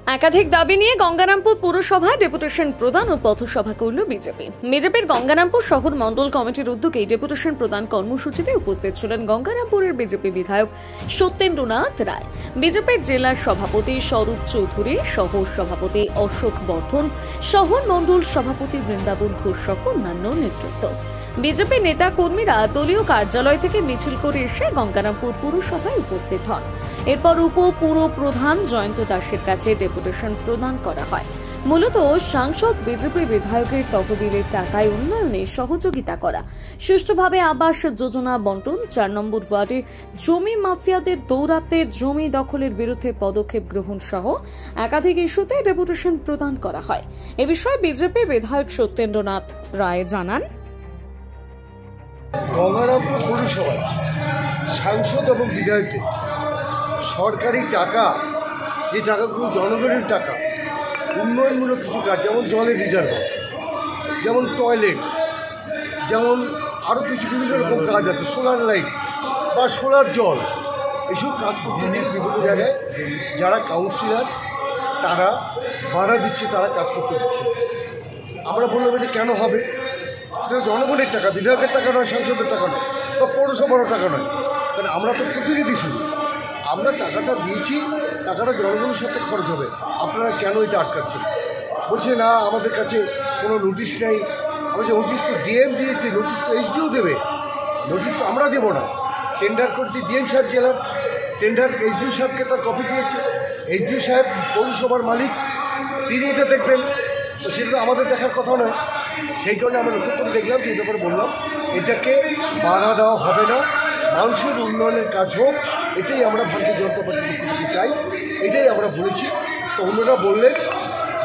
একাধিক দাবি নিয়ে গঙ্গারামপুর পুরসভায় ডেপুটেশন প্রদান ও পথসভা করল বিজেপির গঙ্গারামপুর শহর মণ্ডল কমিটির উদ্যোগে ডেপুটেশন প্রদান কর্মসূচিতে উপস্থিত ছিলেন গঙ্গারামপুরের বিজেপি বিধায়ক সত্যেন্দ্রনাথ রায়, বিজেপির জেলার সভাপতি স্বরূপ চৌধুরী, সহ সভাপতি অশোক বর্ধন, শহর মণ্ডল সভাপতি বৃন্দাবন ঘোষ সহ অন্যান্য নেতৃত্ব। বিজেপি নেতা কর্মীরা দলীয় কার্যালয় থেকে মিছিল করে এসে গঙ্গারামপুর পুরসভায় উপস্থিত হন। এরপর পুর প্রধান জয়ন্ত দাসের কাছে ডেপুটেশন প্রদান করা হয়। মূলত সাংসদ বিজেপি বিধায়কের তহবিলের টাকায় উন্নয়নে সহযোগিতা করা, সুষ্ঠুভাবে আবাস যোজনা বন্টন, 4 নম্বর ওয়ার্ডে জমি মাফিয়াদের দৌরাত্মে জমি দখলের বিরুদ্ধে পদক্ষেপ গ্রহণ সহ একাধিক ইস্যুতে ডেপুটেশন প্রদান করা হয়। এ বিষয়ে বিজেপি বিধায়ক সত্যেন্দ্রনাথ রায় জানান, গঙ্গারামপুর পৌরসভায় সাংসদ এবং বিধায়কদের সরকারি টাকা, যে টাকাগুলো জনগণের টাকা, উন্নয়নমূলক কিছু কাজ, যেমন জলের রিজার্ভার, যেমন টয়লেট, যেমন আরও কিছু বিভিন্ন রকম কাজ আছে, সোলার লাইট বা সোলার জল, এইসব কাজ করতে গিয়ে বিভিন্ন জায়গায় যারা কাউন্সিলর তারা বাধা দিচ্ছে, তারা কাজ করতে দিচ্ছে। আমরা বললাম এটা কেন হবে? জনগণের টাকা, বিধায়কের টাকা নয়, সাংসদের টাকা নয়, বা পৌরসভারও টাকা নয়, কারণ আমরা তো প্রতিনিধি, শুধু আমরা টাকাটা দিয়েছি, টাকাটা জনগণের সাথে খরচ হবে, আপনারা কেন এটা আটকাচ্ছেন? বলছে না আমাদের কাছে কোনো নোটিশ নেই। আমরা যে নোটিশ তো ডিএম দিয়েছি, নোটিশ তো এসডিও দেবে, নোটিশ তো আমরা দেবো না। টেন্ডার করছি ডিএম সাহেব, জেলার টেন্ডার এসডিও সাহেবকে তার কপি দিয়েছে, এসডিও সাহেব পৌরসভার মালিক, তিনি এটা দেখবেন, তো সেটা তো আমাদের দেখার কথা নয়। সেই কারণে আমরা লক্ষ্য করে দেখলাম যে এই ব্যাপারে বললাম এটাকে বাধা দেওয়া হবে না, মানুষের উন্নয়নের কাজ হোক, এটাই আমরা ভারতীয় জনতা পার্টির পক্ষ থেকে চাই, এটাই আমরা বলেছি। তো ওনারা বললেন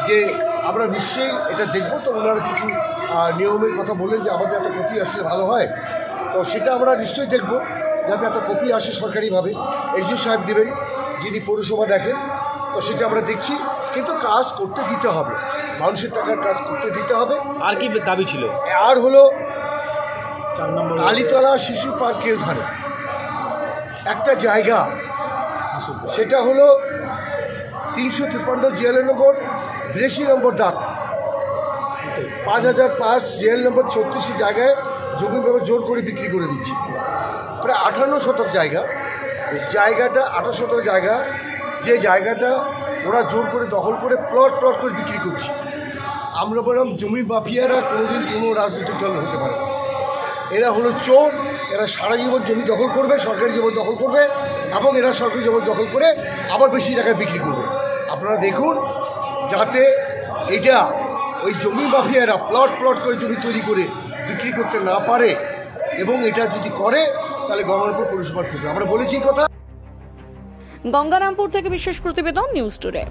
যে আমরা নিশ্চয়ই এটা দেখব। তো ওনারা কিছু নিয়মের কথা বললেন যে আমাদের একটা কপি আসলে ভালো হয়, তো সেটা আমরা নিশ্চয়ই দেখব, যাতে একটা কপি আসে সরকারিভাবে, এসডিও সাহেব দেবেন যিনি পৌরসভা দেখেন, তো সেটা আমরা দেখছি। কিন্তু কাজ করতে দিতে হবে, মানুষের টাকার কাজ করতে দিতে হবে। আর কি দাবি ছিল? আর হলো 4 নম্বর কালীতলা শিশু পার্কের ওখানে একটা জায়গা, সেটা হলো 353 জেল নম্বর 82 নম্বর দাঁত, 5005 জেল নম্বর 36 জায়গায় জমিভাবে জোর করে বিক্রি করে দিচ্ছে। প্রায় 58 শতক জায়গা, জায়গাটা 58 শতক জায়গা, যে জায়গাটা ওরা জোর করে দখল করে প্লট করে বিক্রি করছে। আমরা বললাম জমি মাফিয়ারা কোনোদিন কোনো রাজনৈতিক দল হতে পারে না, এরা হলো চোর, এরা সারা জীবন জমি দখল করবে, সরকারি জমি দখল করবে, এবং এরা সরকারি জমি দখল করে আবার বেশি টাকায় বিক্রি করবে। আপনারা দেখুন যাতে এটা ওই জমি মাফিয়ারা প্লট করে জমি তৈরি করে বিক্রি করতে না পারে, এবং এটা যদি করে তাহলে গঙ্গারামপুর পৌরসভার ক্ষতি। আমরা বলেছি কথা। গঙ্গারামপুর থেকে বিশেষ প্রতিবেদন, নিউজ টুডে।